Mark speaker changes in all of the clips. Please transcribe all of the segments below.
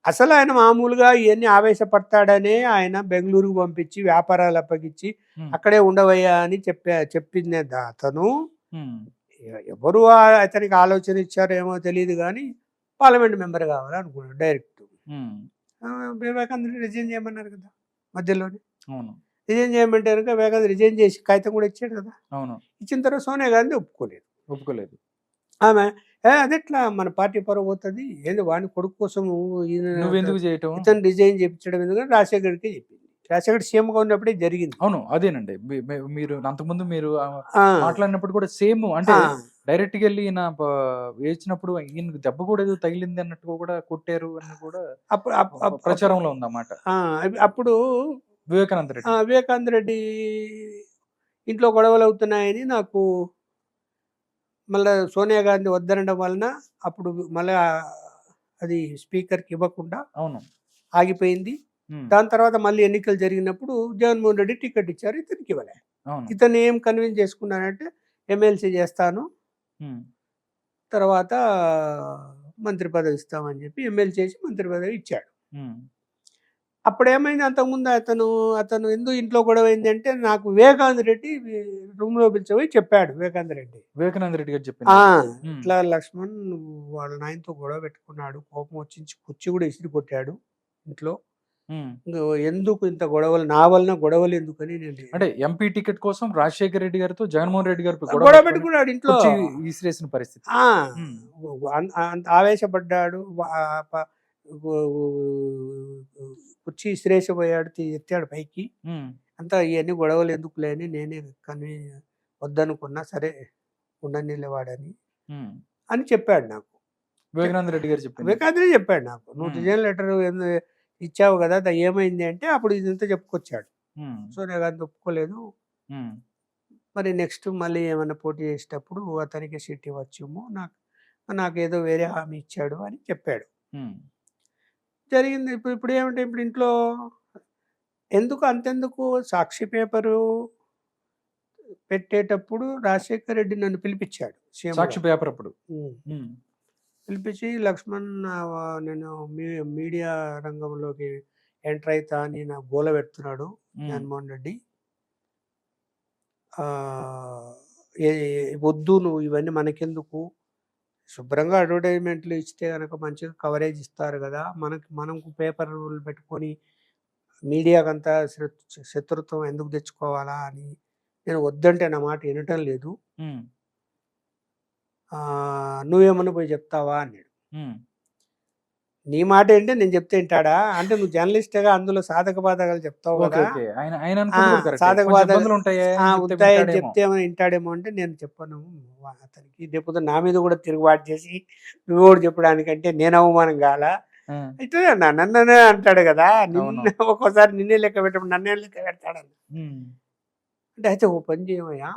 Speaker 1: అసలు ఆయన మామూలుగా ఇవన్నీ ఆవేశపడతాడనే ఆయన బెంగళూరుకు పంపించి వ్యాపారాలు అప్పగించి అక్కడే ఉండవయ్యా అని చెప్పింది అతను. ఎవరు అతనికి ఆలోచన ఇచ్చారో ఏమో తెలియదు కానీ పార్లమెంట్ మెంబర్ కావాలనుకున్నాడు డైరెక్ట్. వివేకానంద రిజైన్ చేయమన్నారు కదా మధ్యలోనే. రిజైన్ చేయమంటే కనుక వివేకానంద రిజైన్ చేసి కాగితం కూడా ఇచ్చాడు కదా. ఇచ్చిన తర్వాత సోనియా గాంధీ ఒప్పుకోలేదు. ఆమె అదెట్లా మన పార్టీ పరువు పోతుంది, ఏంది వాడిని కొడుకు కోసం ఇతను రిజైన్ చేయించడం ఎందుకంటే రాజశేఖర్కి చెప్పింది. రాజశేఖర్ సీఎంగా ఉన్నప్పుడే జరిగింది.
Speaker 2: అవును, అదేనండి. మీరు అంతకుముందు మీరు మాట్లాడినప్పుడు కూడా సేమ్, అంటే డైరెక్ట్ గా వెళ్ళి ఈయన వేసినప్పుడు ఈయనకు దెబ్బ కూడా ఏదో తగిలింది అన్నట్టు కూడా కొట్టారు అని కూడా ప్రచారంలో ఉందన్నమాట.
Speaker 1: అప్పుడు వివేకానంద రెడ్డి ఇంట్లో గొడవలు అవుతున్నాయని నాకు మళ్ళీ సోనియా గాంధీ వద్దనడం వలన అప్పుడు మళ్ళీ అది స్పీకర్కి ఇవ్వకుండా ఆగిపోయింది. దాని తర్వాత మళ్ళీ ఎన్నికలు జరిగినప్పుడు జగన్మోహన్ రెడ్డి టికెట్ ఇచ్చారు, ఇతనికి ఇవ్వలే. ఇతను ఏం కన్విన్స్ చేసుకున్నానంటే ఎమ్మెల్సీ చేస్తాను, తర్వాత మంత్రి పదవి ఇస్తామని చెప్పి ఎమ్మెల్సీ చేసి మంత్రి పదవి ఇచ్చాడు. అప్పుడు ఏమైంది, అంతకుముందు అతను ఎందుకు ఇంట్లో గొడవ అయింది అంటే నాకు వివేకానంద రెడ్డి రూమ్లో పిలిచిపోయి చెప్పాడు. వివేకానంద రెడ్డి
Speaker 2: గారు చెప్పారు,
Speaker 1: ఇట్లా లక్ష్మణ్ వాళ్ళ నాయనతో గొడవ పెట్టుకున్నాడు, కోపం వచ్చి కుర్చీ కూడా ఇసిరి కొట్టాడు ఇంట్లో, ఎందుకు ఇంత గొడవలు, నా వలన గొడవలు ఎందుకని నేను
Speaker 2: అంటే ఎంపీ టికెట్ కోసం రాజశేఖర రెడ్డి గారితో జగన్మోహన్ రెడ్డి గారు
Speaker 1: గొడవ పెట్టుకున్నాడు ఇంట్లో,
Speaker 2: విసిరేసిన పరిస్థితి.
Speaker 1: అంత ఆవేశపడ్డాడు, కుర్చీ విసిరేసిపోయాడు, ఎత్తాడు పైకి. అంతా ఇవన్నీ గొడవలు ఎందుకులే అని నేనే కానీ వద్దనుకున్నా, సరే ఉండనిలేవాడని అని చెప్పాడు నాకు.
Speaker 2: వివేకానంద రెడ్డి గారు
Speaker 1: చెప్పాడు నాకు, నువ్వు రిజైన్ లెటర్ ఇచ్చావు కదా, ఏమైంది అంటే అప్పుడు ఇదంతా చెప్పుకొచ్చాడు. సోనియా గాంధీ ఒప్పుకోలేదు, మరి నెక్స్ట్ మళ్ళీ ఏమైనా పోటీ చేసేటప్పుడు అతనికి సీట్ ఇవ్వచ్చేమో, నాకు ఏదో వేరే హామీ ఇచ్చాడు అని చెప్పాడు. జరిగింది. ఇప్పుడు ఏమంటే ఇప్పుడు ఇంట్లో అంతెందుకు సాక్షి పేపరు పెట్టేటప్పుడు రాజశేఖర్ రెడ్డి నన్ను పిలిపించాడు.
Speaker 2: సాక్షి పేపర్ అప్పుడు
Speaker 1: పిలిపించి, లక్ష్మణ్ నేను మీడియా రంగంలోకి ఎంటర్ అవుతా అని నా గోల పెడుతున్నాడు జగన్మోహన్ రెడ్డి, వద్దు నువ్వు ఇవన్నీ మనకెందుకు, శుభ్రంగా అడ్వర్టైజ్మెంట్లు ఇస్తే కనుక మంచిగా కవరేజ్ ఇస్తారు కదా, మనకు పేపర్లు పెట్టుకొని మీడియాకంతా శత్రుత్వం ఎందుకు తెచ్చుకోవాలా అని నేను వద్దంటే నా మాట వినటం లేదు, నువ్వేమన్నా పోయి చెప్తావా అన్నాడు. నీ మాట ఏంటి, నేను చెప్తే వింటాడా అంటే, నువ్వు జర్నలిస్ట్గా అందులో సాధక బాధకాలు చెప్తావు కదా, సాధక బాధకాలు ఉంటాయని చెప్తే ఏమైనా వింటాడేమో అంటే నేను చెప్పను అతనికి, లేకపోతే నా మీద కూడా తిరుగుబాటు చేసి నువ్వు కూడా చెప్పడానికంటే నేను అవమానం కాలా, అయితే నన్నే అంటాడు కదా, ఒక్కోసారి నిన్నే లెక్క పెట్టడం నన్నే లెక్క పెడతాడని అంటే, అయితే ఓ పని చేయమయ్యా,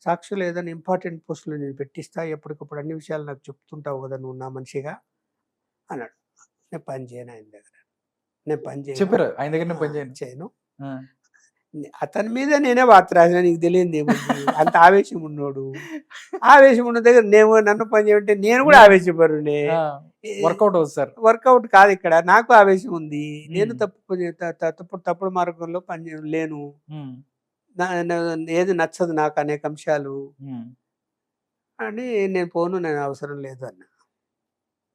Speaker 1: సాక్షులు ఏదైనా ఇంపార్టెంట్ పోస్టులు నేను పెట్టిస్తా, ఎప్పటికప్పుడు అన్ని విషయాలు నాకు చెప్తుంటావు కదా నువ్వు నా మనిషిగా అన్నాడు. నేను పని చేయను ఆయన దగ్గర, నేను పని చేయను, అతని మీద నేనే వార్త రాసిన, నీకు తెలియదు ఏముంది, అంత ఆవేశం ఉన్నోడు, ఆవేశం ఉన్న దగ్గర నేను నన్ను పని చేయమంటే నేను కూడా ఆవేశపరునే, వర్కౌట్ కాదు ఇక్కడ, నాకు ఆవేశం ఉంది, నేను తప్పుడు మార్గంలో పని లేను, ఏది నచ్చదు నాకు అనేక అంశాలు అని నేను పోను, నేను అవసరం లేదు అన్న.